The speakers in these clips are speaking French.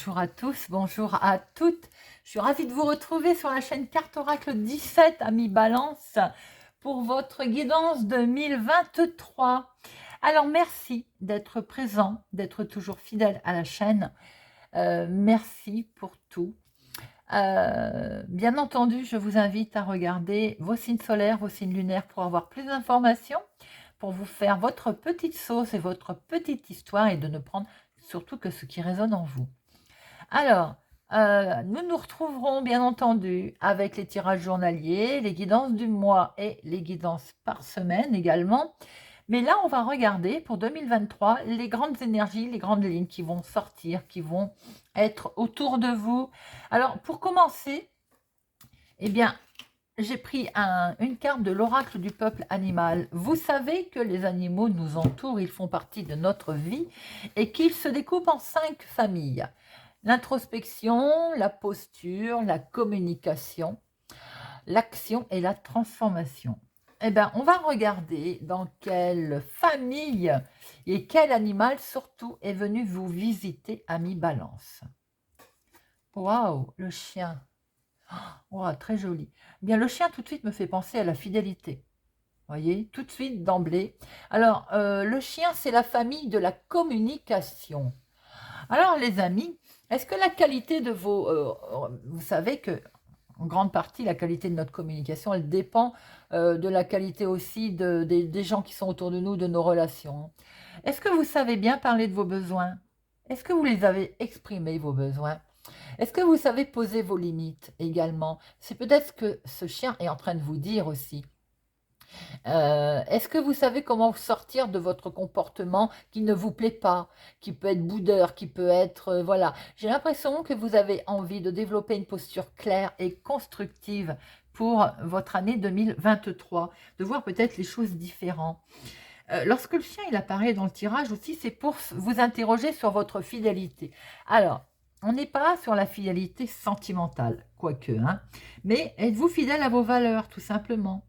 Bonjour à tous, bonjour à toutes. Je suis ravie de vous retrouver sur la chaîne Carte Oracle 17, amis Balance, pour votre guidance 2023. Alors, merci d'être présent, d'être toujours fidèle à la chaîne. Merci pour tout. Bien entendu, je vous invite à regarder vos signes solaires, vos signes lunaires pour avoir plus d'informations, pour vous faire votre petite sauce et votre petite histoire et de ne prendre surtout que ce qui résonne en vous. Alors, nous nous retrouverons bien entendu avec les tirages journaliers, les guidances du mois et les guidances par semaine également. Mais là, on va regarder pour 2023 les grandes énergies, les grandes lignes qui vont sortir, qui vont être autour de vous. Alors, pour commencer, eh bien, j'ai pris une carte de l'oracle du peuple animal. Vous savez que les animaux nous entourent, ils font partie de notre vie et qu'ils se découpent en 5 familles. L'introspection, la posture, la communication, l'action et la transformation. Eh bien, on va regarder dans quelle famille et quel animal surtout est venu vous visiter, ami Balance. Waouh, le chien. Oh, très joli. Eh bien, le chien tout de suite me fait penser à la fidélité. Voyez, tout de suite d'emblée. Alors, le chien, c'est la famille de la communication. Alors, les amis, est-ce que la qualité de vos... vous savez que en grande partie, la qualité de notre communication, elle dépend de la qualité aussi des gens qui sont autour de nous, de nos relations. Est-ce que vous savez bien parler de vos besoins? Est-ce que vous les avez exprimés, vos besoins? Est-ce que vous savez poser vos limites également? C'est peut-être ce que ce chien est en train de vous dire aussi. Est-ce que vous savez comment sortir de votre comportement qui ne vous plaît pas, qui peut être boudeur, qui peut être... voilà. J'ai l'impression que vous avez envie de développer une posture claire et constructive pour votre année 2023, de voir peut-être les choses différentes. Lorsque le chien il apparaît dans le tirage aussi, c'est pour vous interroger sur votre fidélité. Alors, on n'est pas sur la fidélité sentimentale, quoique, hein, mais êtes-vous fidèle à vos valeurs, tout simplement?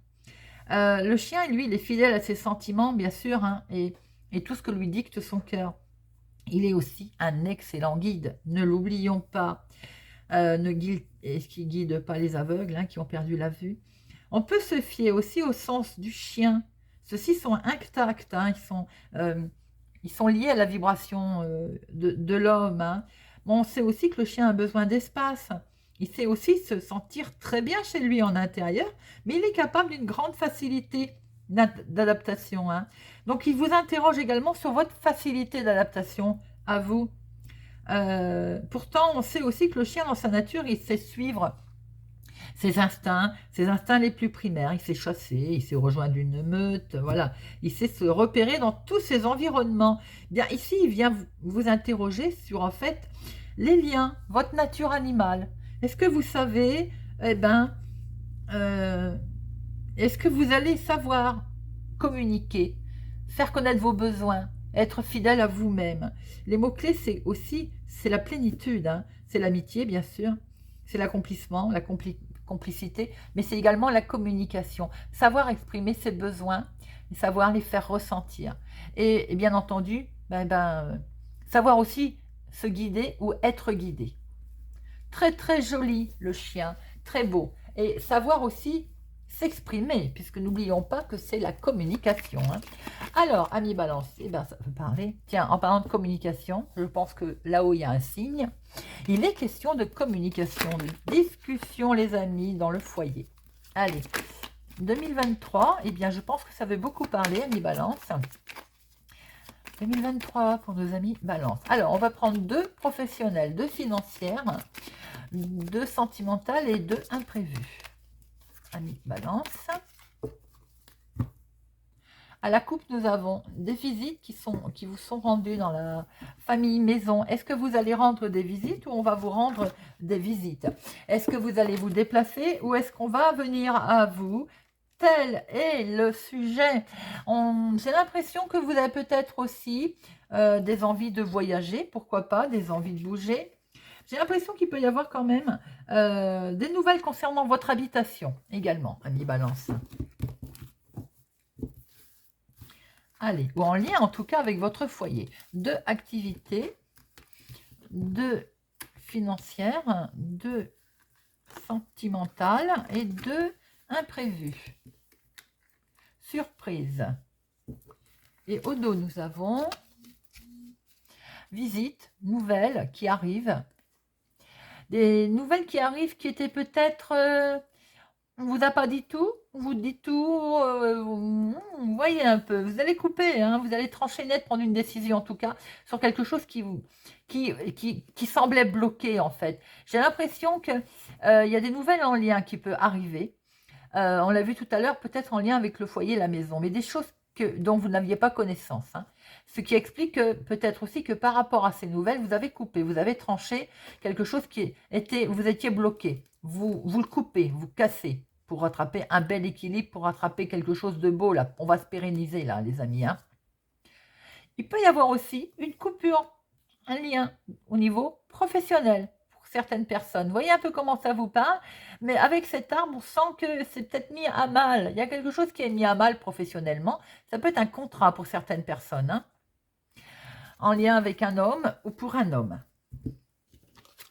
Le chien, lui, il est fidèle à ses sentiments, bien sûr, hein, et tout ce que lui dicte son cœur. Il est aussi un excellent guide, ne l'oublions pas. Est-ce qu'il guide pas les aveugles hein, qui ont perdu la vue? On peut se fier aussi au sens du chien. Ceux-ci sont intacts, hein, ils sont liés à la vibration de l'homme. Hein. Bon, on sait aussi que le chien a besoin d'espace. Il sait aussi se sentir très bien chez lui en intérieur, mais il est capable d'une grande facilité d'adaptation. Hein. Donc, il vous interroge également sur votre facilité d'adaptation à vous. Pourtant, on sait aussi que le chien, dans sa nature, il sait suivre ses instincts les plus primaires. Il sait chasser, il sait rejoindre une meute, voilà. Il sait se repérer dans tous ses environnements. Bien, ici, il vient vous interroger sur, en fait, les liens, votre nature animale. Est-ce que vous savez, eh ben, est-ce que vous allez savoir communiquer, faire connaître vos besoins, être fidèle à vous-même? Les mots-clés, c'est aussi, c'est la plénitude, hein. C'est l'amitié, bien sûr, c'est l'accomplissement, la complicité, mais c'est également la communication. Savoir exprimer ses besoins, et savoir les faire ressentir. Et bien entendu, savoir aussi se guider ou être guidé. Très très joli le chien, très beau. Et savoir aussi s'exprimer, puisque n'oublions pas que c'est la communication. Hein. Alors, ami Balance, eh ben, ça peut parler. Tiens, en parlant de communication, je pense que là-haut, il y a un signe. Il est question de communication, de discussion, les amis, dans le foyer. Allez, 2023, eh bien, je pense que ça veut beaucoup parler, ami Balance. 2023 pour nos amis Balance. Alors, on va prendre 2 professionnels, 2 financières, 2 sentimentales et 2 imprévues. Amis Balance. À la coupe, nous avons des visites qui vous sont rendues dans la famille maison. Est-ce que vous allez rendre des visites ou on va vous rendre des visites? Est-ce que vous allez vous déplacer ou est-ce qu'on va venir à vous? Tel est le sujet. J'ai l'impression que vous avez peut-être aussi des envies de voyager, pourquoi pas, des envies de bouger. J'ai l'impression qu'il peut y avoir quand même des nouvelles concernant votre habitation également, ami Balance. Allez, ou en lien en tout cas avec votre foyer. 2 activités, 2 financières, 2 sentimentales et 2 imprévues. Surprise. Et au dos, nous avons visite, nouvelles qui arrivent. Des nouvelles qui arrivent qui étaient peut-être... on vous a pas dit tout, on vous dit tout, vous voyez un peu, vous allez couper, hein, vous allez trancher net, prendre une décision en tout cas, sur quelque chose qui semblait bloqué en fait. J'ai l'impression que il y a des nouvelles en lien qui peuvent arriver. On l'a vu tout à l'heure, peut-être en lien avec le foyer, la maison, mais des choses dont vous n'aviez pas connaissance. Hein. Ce qui explique peut-être aussi que par rapport à ces nouvelles, vous avez coupé, vous avez tranché quelque chose qui était, vous étiez bloqué. Vous le coupez, vous cassez pour rattraper un bel équilibre, pour rattraper quelque chose de beau. Là, on va se pérenniser là, les amis. Hein. Il peut y avoir aussi une coupure, un lien au niveau professionnel pour certaines personnes. Vous voyez un peu comment ça vous parle, mais avec cet arbre, on sent que c'est peut-être mis à mal. Il y a quelque chose qui est mis à mal professionnellement. Ça peut être un contrat pour certaines personnes, hein, en lien avec un homme ou pour un homme.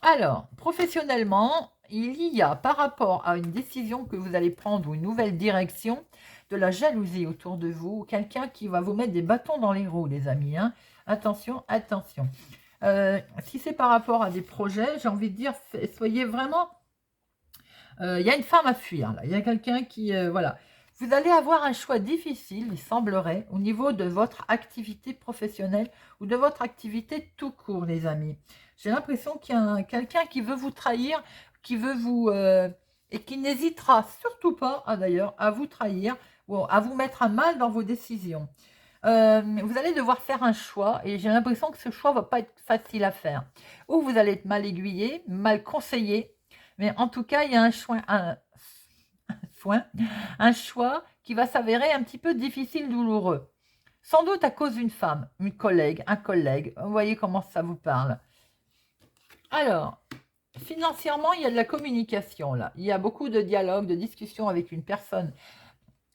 Alors, professionnellement, il y a par rapport à une décision que vous allez prendre ou une nouvelle direction, de la jalousie autour de vous, quelqu'un qui va vous mettre des bâtons dans les roues, les amis. Hein. Attention, attention. Si c'est par rapport à des projets, j'ai envie de dire, soyez vraiment... Il y a une femme à fuir, là. Il y a quelqu'un qui... voilà. Vous allez avoir un choix difficile, il semblerait, au niveau de votre activité professionnelle ou de votre activité tout court, les amis. J'ai l'impression qu'il y a quelqu'un qui veut vous trahir, qui veut vous... et qui n'hésitera surtout pas, d'ailleurs, à vous trahir ou à vous mettre à mal dans vos décisions. Vous allez devoir faire un choix et j'ai l'impression que ce choix ne va pas être facile à faire. Ou vous allez être mal aiguillé, mal conseillé, mais en tout cas, il y a un choix qui va s'avérer un petit peu difficile, douloureux. Sans doute à cause d'une femme, une collègue, un collègue. Vous voyez comment ça vous parle. Alors, financièrement, il y a de la communication là. Il y a beaucoup de dialogue, de discussion avec une personne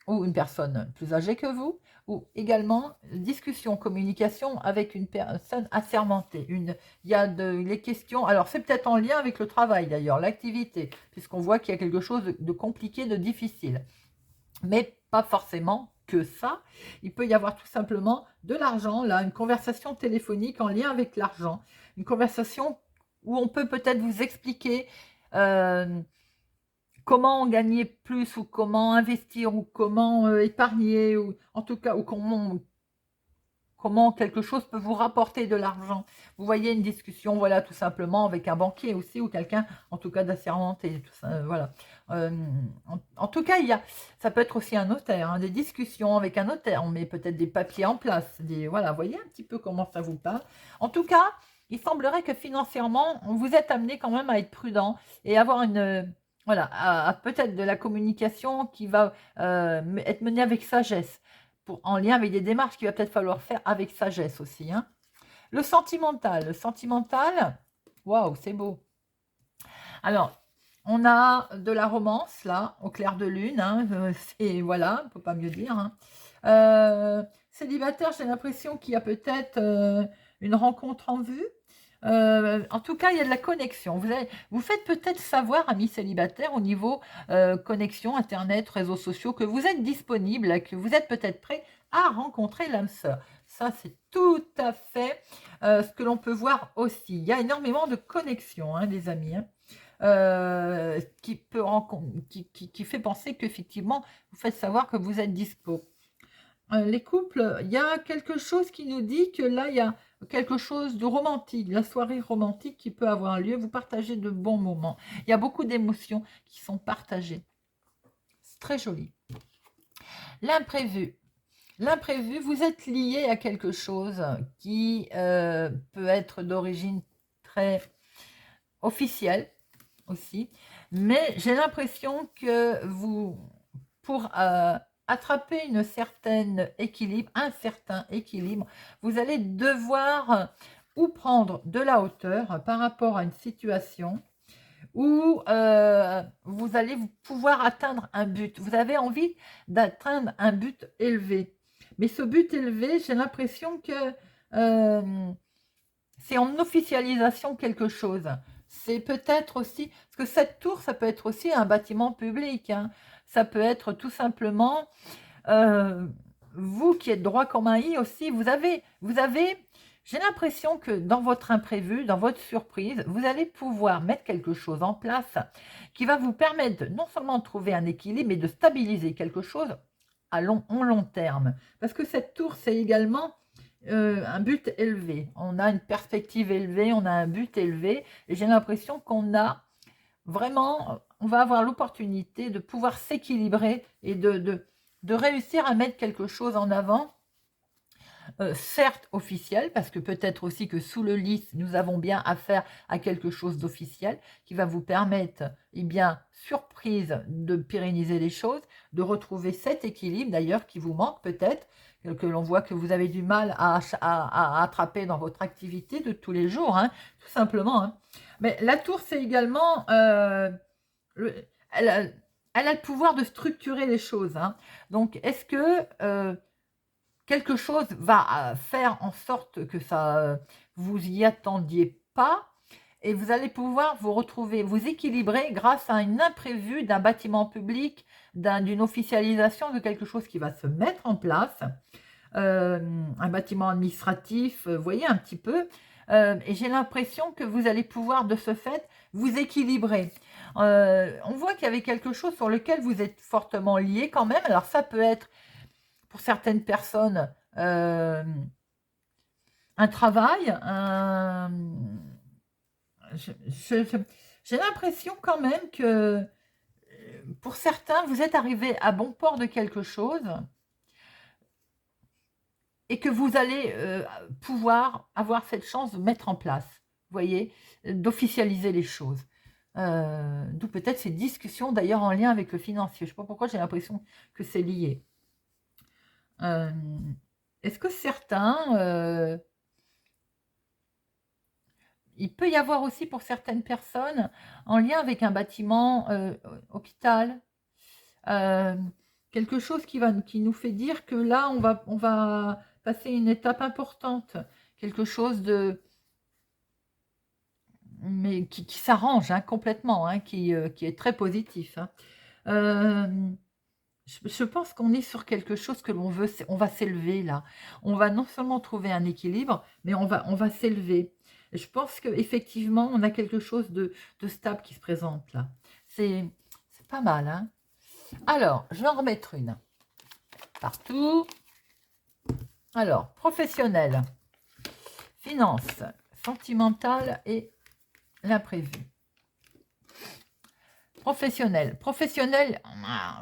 ou une personne plus âgée que vous, ou également discussion, communication avec une personne assermentée. Il y a les questions, alors c'est peut-être en lien avec le travail d'ailleurs, l'activité, puisqu'on voit qu'il y a quelque chose de compliqué, de difficile. Mais pas forcément que ça. Il peut y avoir tout simplement de l'argent, là, une conversation téléphonique en lien avec l'argent, une conversation où on peut peut-être vous expliquer comment gagner plus ou comment investir ou comment épargner ou en tout cas ou comment quelque chose peut vous rapporter de l'argent. Vous voyez une discussion, voilà, tout simplement avec un banquier aussi ou quelqu'un en tout cas d'assermenté, tout ça, voilà. En tout cas, ça peut être aussi un notaire, hein, des discussions avec un notaire, on met peut-être des papiers en place, voilà, vous voyez un petit peu comment ça vous parle. En tout cas, il semblerait que financièrement, vous êtes amené quand même à être prudent et avoir une... Voilà, à peut-être de la communication qui va être menée avec sagesse, en lien avec des démarches qu'il va peut-être falloir faire avec sagesse aussi. Hein. Le sentimental, waouh, c'est beau. Alors, on a de la romance, là, au clair de lune, hein, c'est, voilà, on ne peut pas mieux dire. Hein. Célibataire, j'ai l'impression qu'il y a peut-être une rencontre en vue. En tout cas, il y a de la connexion. Vous faites peut-être savoir, amis célibataires, au niveau connexion, Internet, réseaux sociaux, que vous êtes disponible, que vous êtes peut-être prêt à rencontrer l'âme sœur. Ça, c'est tout à fait ce que l'on peut voir aussi. Il y a énormément de connexion, hein, les amis, hein, qui fait penser qu'effectivement, vous faites savoir que vous êtes dispo. Les couples, il y a quelque chose qui nous dit que là, il y a quelque chose de romantique, la soirée romantique qui peut avoir lieu. Vous partagez de bons moments. Il y a beaucoup d'émotions qui sont partagées. C'est très joli. L'imprévu. L'imprévu, vous êtes lié à quelque chose qui peut être d'origine très officielle aussi. Mais j'ai l'impression que pour attraper un certain équilibre, vous allez devoir ou prendre de la hauteur par rapport à une situation où vous allez pouvoir atteindre un but. Vous avez envie d'atteindre un but élevé. Mais ce but élevé, j'ai l'impression que c'est en officialisation quelque chose. c'est peut-être aussi, parce que cette tour, ça peut être aussi un bâtiment public, hein. Ça peut être tout simplement, euh, vous qui êtes droit comme un i aussi, j'ai l'impression que dans votre imprévu, dans votre surprise, vous allez pouvoir mettre quelque chose en place qui va vous permettre non seulement de trouver un équilibre, mais de stabiliser quelque chose en long terme. Parce que cette tour, c'est également un but élevé. On a une perspective élevée, on a un but élevé, et j'ai l'impression qu'on a vraiment, on va avoir l'opportunité de pouvoir s'équilibrer et de réussir à mettre quelque chose en avant, certes officiel, parce que peut-être aussi que sous le lit, nous avons bien affaire à quelque chose d'officiel qui va vous permettre, eh bien, surprise, de pérenniser les choses, de retrouver cet équilibre d'ailleurs qui vous manque peut-être, que l'on voit que vous avez du mal à attraper dans votre activité de tous les jours, hein, tout simplement, hein. Mais la tour, c'est également, le- elle a, elle a le pouvoir de structurer les choses, hein. Donc, est-ce que quelque chose va faire en sorte que ça, vous y attendiez pas, et vous allez pouvoir vous retrouver, vous équilibrer grâce à un imprévu d'un bâtiment public, d'une officialisation de quelque chose qui va se mettre en place, un bâtiment administratif, vous voyez un petit peu, et j'ai l'impression que vous allez pouvoir de ce fait vous équilibrer. On voit qu'il y avait quelque chose sur lequel vous êtes fortement lié quand même. Alors ça peut être pour certaines personnes un travail, j'ai l'impression quand même que pour certains, vous êtes arrivé à bon port de quelque chose et que vous allez pouvoir avoir cette chance de mettre en place, vous voyez, d'officialiser les choses. D'où peut-être ces discussions d'ailleurs en lien avec le financier. Je ne sais pas pourquoi j'ai l'impression que c'est lié. Est-ce que certains, il peut y avoir aussi pour certaines personnes en lien avec un bâtiment, hôpital, euh, quelque chose qui nous fait dire que là, on va passer une étape importante, quelque chose de, mais qui s'arrange, hein, complètement, hein, qui est très positif, hein. Euh, je pense qu'on est sur quelque chose que l'on veut, on va s'élever là. On va non seulement trouver un équilibre, mais on va s'élever. Et je pense qu'effectivement, on a quelque chose de stable qui se présente là. C'est pas mal, hein. Alors, je vais en remettre une. Partout. Alors, professionnel, finance, sentimentale et l'imprévu. Professionnel. Professionnel,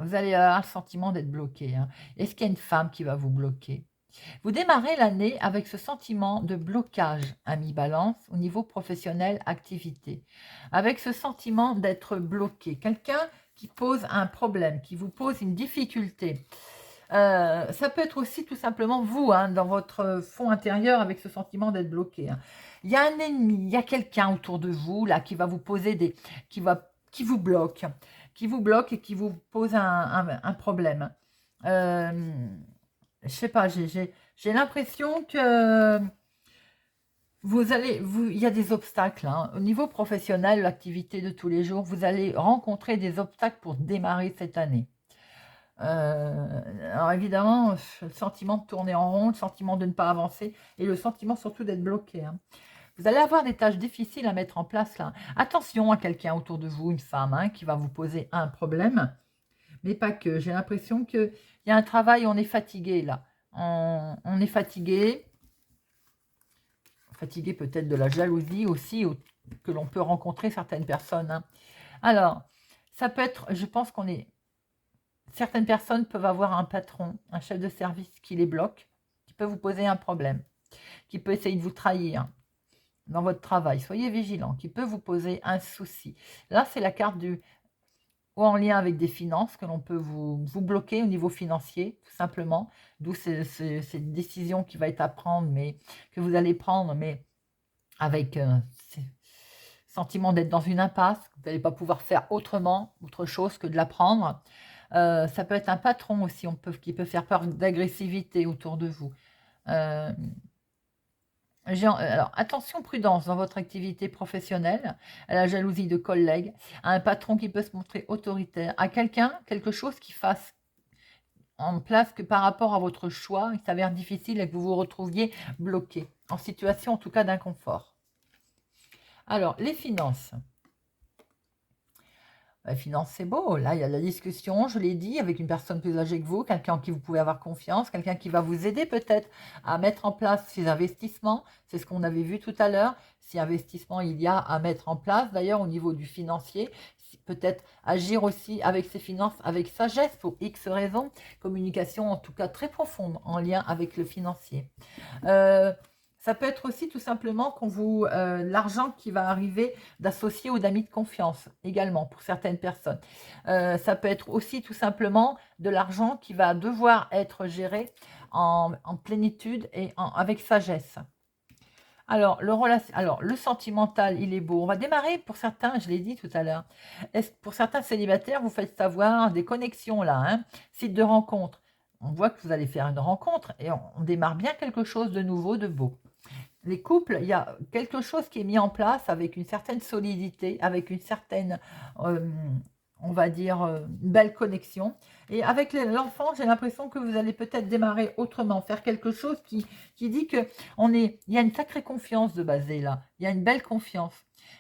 vous allez avoir le sentiment d'être bloqué, hein. Est-ce qu'il y a une femme qui va vous bloquer? Vous démarrez l'année avec ce sentiment de blocage, ami Balance, au niveau professionnel, activité. Avec ce sentiment d'être bloqué. Quelqu'un qui pose un problème, qui vous pose une difficulté. Ça peut être aussi tout simplement vous, hein, dans votre fond intérieur, avec ce sentiment d'être bloqué, hein. Il y a un ennemi, il y a quelqu'un autour de vous là qui va vous poser qui vous bloque, et qui vous pose un problème. Je sais pas, j'ai l'impression que il y a des obstacles, hein. Au niveau professionnel, l'activité de tous les jours, vous allez rencontrer des obstacles pour démarrer cette année. Alors évidemment, le sentiment de tourner en rond, le sentiment de ne pas avancer et le sentiment surtout d'être bloqué, hein. Vous allez avoir des tâches difficiles à mettre en place là. Attention à quelqu'un autour de vous, une femme, hein, qui va vous poser un problème, mais pas que. J'ai l'impression qu'il y a un travail, on est fatigué là. On est fatigué, peut-être de la jalousie aussi, que l'on peut rencontrer certaines personnes, hein. Alors, ça peut être, je pense qu'on est certaines personnes peuvent avoir un patron, un chef de service qui les bloque, qui peut vous poser un problème, qui peut essayer de vous trahir dans votre travail. Soyez vigilant, qui peut vous poser un souci. Là, c'est la carte du ou en lien avec des finances que l'on peut vous bloquer au niveau financier, tout simplement. D'où cette décision qui va être à prendre, mais que vous allez prendre, mais avec ce sentiment d'être dans une impasse. Vous n'allez pas pouvoir faire autre chose que de la prendre. Ça peut être un patron aussi, qui peut faire peur d'agressivité autour de vous. Euh, Alors, attention, prudence dans votre activité professionnelle, à la jalousie de collègues, à un patron qui peut se montrer autoritaire, à quelqu'un, quelque chose qui fasse en place que par rapport à votre choix, il s'avère difficile et que vous vous retrouviez bloqué, en situation en tout cas d'inconfort. Alors, les finances. Les finances, c'est beau. Là, il y a la discussion, je l'ai dit, avec une personne plus âgée que vous, quelqu'un en qui vous pouvez avoir confiance, quelqu'un qui va vous aider peut-être à mettre en place ces investissements. C'est ce qu'on avait vu tout à l'heure. Si investissement il y a à mettre en place, d'ailleurs, au niveau du financier, peut-être agir aussi avec ses finances, avec sagesse pour X raisons. Communication, en tout cas, très profonde en lien avec le financier. Ça peut être aussi tout simplement qu'on vous l'argent qui va arriver d'associés ou d'amis de confiance également pour certaines personnes. Ça peut être aussi tout simplement de l'argent qui va devoir être géré en plénitude et avec sagesse. Alors le sentimental, il est beau. On va démarrer pour certains, je l'ai dit tout à l'heure. Pour certains célibataires, vous faites savoir des connexions là, hein, site de rencontre. On voit que vous allez faire une rencontre et on démarre bien quelque chose de nouveau, de beau. Les couples, il y a quelque chose qui est mis en place avec une certaine solidité, avec une certaine, on va dire, une belle connexion. Et avec l'enfant, j'ai l'impression que vous allez peut-être démarrer autrement, faire quelque chose qui dit que il y a une sacrée confiance de basée là. Il y a une belle confiance.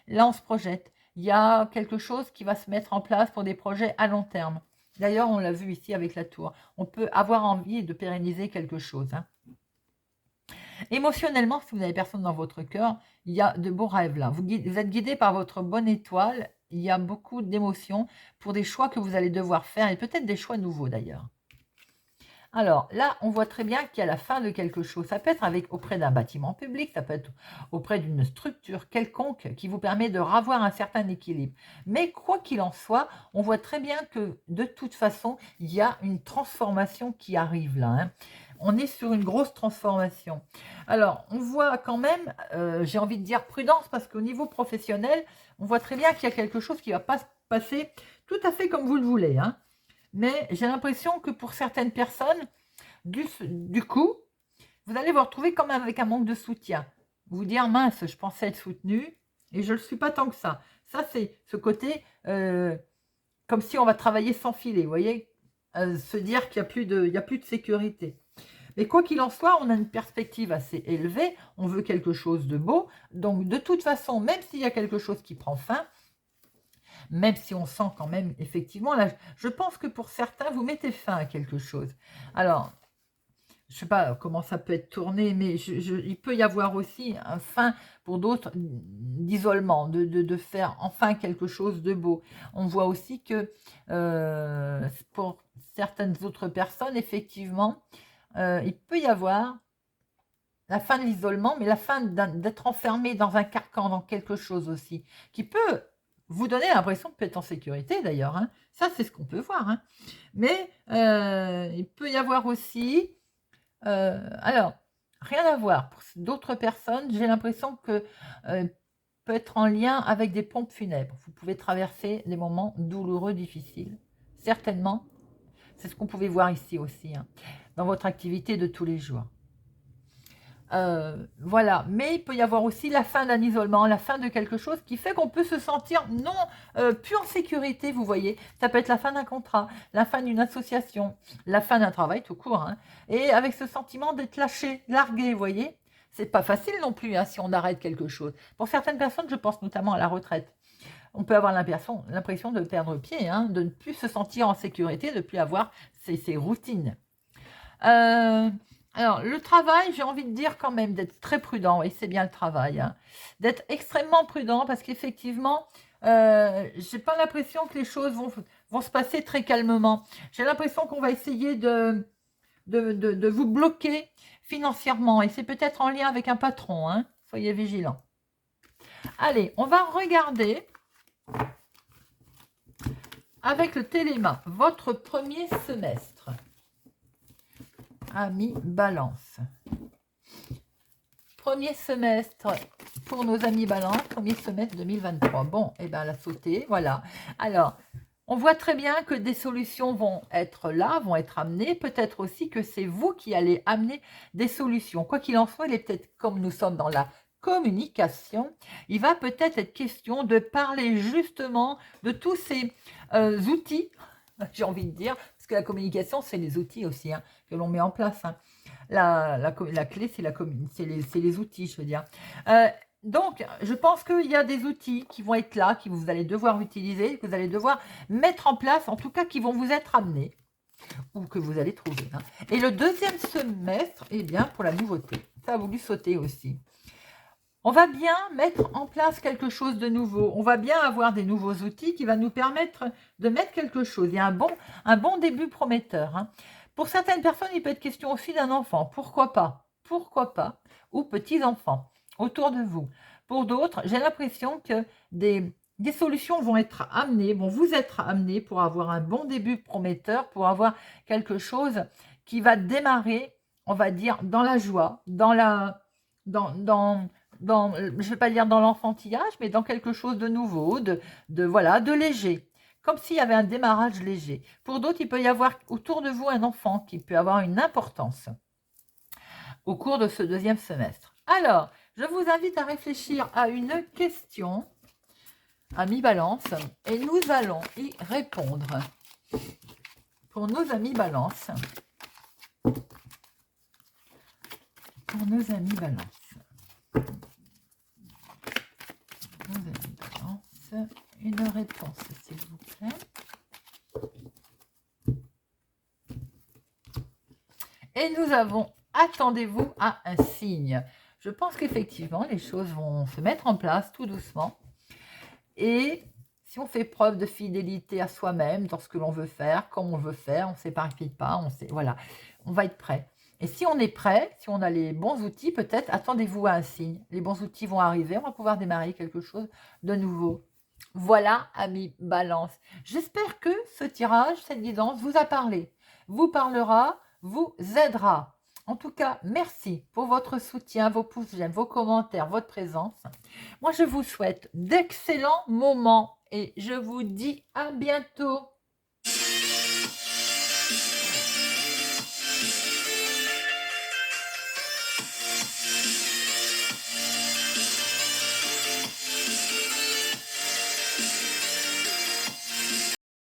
Là, on se projette. Il y a quelque chose qui va se mettre en place pour des projets à long terme. D'ailleurs, on l'a vu ici avec la tour. On peut avoir envie de pérenniser quelque chose, hein. Émotionnellement, si vous n'avez personne dans votre cœur, il y a de beaux rêves là. Vous êtes guidé par votre bonne étoile. Il y a beaucoup d'émotions pour des choix que vous allez devoir faire et peut-être des choix nouveaux d'ailleurs. Alors là, on voit très bien qu'il y a la fin de quelque chose. Ça peut être auprès d'un bâtiment public, ça peut être auprès d'une structure quelconque qui vous permet de ravoir un certain équilibre. Mais quoi qu'il en soit, on voit très bien que de toute façon, il y a une transformation qui arrive là, hein. On est sur une grosse transformation. Alors, on voit quand même, j'ai envie de dire prudence, parce qu'au niveau professionnel, on voit très bien qu'il y a quelque chose qui ne va pas se passer tout à fait comme vous le voulez, hein. Mais j'ai l'impression que pour certaines personnes, du coup, vous allez vous retrouver quand même avec un manque de soutien. Vous dire, mince, je pensais être soutenu et je ne le suis pas tant que ça. Ça, c'est ce côté, comme si on va travailler sans filet, vous voyez, se dire qu'il n'y a plus de sécurité. Mais quoi qu'il en soit, on a une perspective assez élevée, on veut quelque chose de beau. Donc, de toute façon, même s'il y a quelque chose qui prend fin, même si on sent quand même, effectivement, là, je pense que pour certains, vous mettez fin à quelque chose. Alors, je ne sais pas comment ça peut être tourné, mais il peut y avoir aussi un fin pour d'autres d'isolement, de faire enfin quelque chose de beau. On voit aussi que pour certaines autres personnes, effectivement, il peut y avoir la fin de l'isolement, mais la fin d'être enfermé dans un carcan, dans quelque chose aussi, qui peut vous donner l'impression de être en sécurité d'ailleurs, hein. Ça, c'est ce qu'on peut voir, hein. Mais il peut y avoir aussi... alors, rien à voir. Pour d'autres personnes, j'ai l'impression que peut être en lien avec des pompes funèbres. Vous pouvez traverser des moments douloureux, difficiles. Certainement, c'est ce qu'on pouvait voir ici aussi, hein, dans votre activité de tous les jours. Voilà, mais il peut y avoir aussi la fin d'un isolement, la fin de quelque chose qui fait qu'on peut se sentir plus en sécurité, vous voyez. Ça peut être la fin d'un contrat, la fin d'une association, la fin d'un travail tout court, hein. Et avec ce sentiment d'être lâché, largué, vous voyez. C'est pas facile non plus, hein, si on arrête quelque chose. Pour certaines personnes, je pense notamment à la retraite. On peut avoir l'impression de perdre pied, hein, de ne plus se sentir en sécurité, de ne plus avoir ces routines. Alors, le travail, j'ai envie de dire quand même d'être très prudent, et c'est bien le travail, hein, d'être extrêmement prudent parce qu'effectivement, j'ai pas l'impression que les choses vont se passer très calmement. J'ai l'impression qu'on va essayer de vous bloquer financièrement et c'est peut-être en lien avec un patron, hein. Soyez vigilants. Allez, on va regarder avec le téléma votre premier semestre. Amis Balance. Premier semestre pour nos amis Balance, premier semestre 2023. Bon, et bien, elle a sauté, voilà. Alors, On voit très bien que des solutions vont être là, vont être amenées. Peut-être aussi que c'est vous qui allez amener des solutions. Quoi qu'il en soit, il est peut-être, comme nous sommes dans la communication, il va peut-être être question de parler justement de tous ces outils, j'ai envie de dire, parce que la communication, c'est les outils aussi hein, que l'on met en place. Hein. La clé, c'est les outils, je veux dire. Donc, je pense qu'il y a des outils qui vont être là, que vous allez devoir utiliser, que vous allez devoir mettre en place, en tout cas qui vont vous être amenés, ou que vous allez trouver. Hein. Et le deuxième semestre, eh bien, pour la nouveauté, ça a voulu sauter aussi. On va bien mettre en place quelque chose de nouveau. On va bien avoir des nouveaux outils qui vont nous permettre de mettre quelque chose. Il y a un bon début prometteur. Hein. Pour certaines personnes, il peut être question aussi d'un enfant. Pourquoi pas? Pourquoi pas? Ou petits-enfants autour de vous. Pour d'autres, j'ai l'impression que des solutions vont être amenées, vont vous être amenées pour avoir un bon début prometteur, pour avoir quelque chose qui va démarrer, on va dire, dans la joie, je ne vais pas dire dans l'enfantillage, mais dans quelque chose de nouveau, voilà, de léger. Comme s'il y avait un démarrage léger. Pour d'autres, il peut y avoir autour de vous un enfant qui peut avoir une importance au cours de ce deuxième semestre. Alors, je vous invite à réfléchir à une question, amis Balance, et nous allons y répondre. Pour nos amis Balance. Pour nos amis Balance. Nos amis Balance. Une réponse, s'il vous plaît. Et nous avons, attendez-vous à un signe. Je pense qu'effectivement, les choses vont se mettre en place tout doucement. Et si on fait preuve de fidélité à soi-même dans ce que l'on veut faire, comme on veut faire, on ne s'éparpille pas, voilà, on va être prêt. Et si on est prêt, si on a les bons outils, peut-être, attendez-vous à un signe. Les bons outils vont arriver, on va pouvoir démarrer quelque chose de nouveau. Voilà, amis Balance. J'espère que ce tirage, cette guidance vous a parlé, vous parlera, vous aidera. En tout cas, merci pour votre soutien, vos pouces j'aime, vos commentaires, votre présence. Moi, je vous souhaite d'excellents moments et je vous dis à bientôt.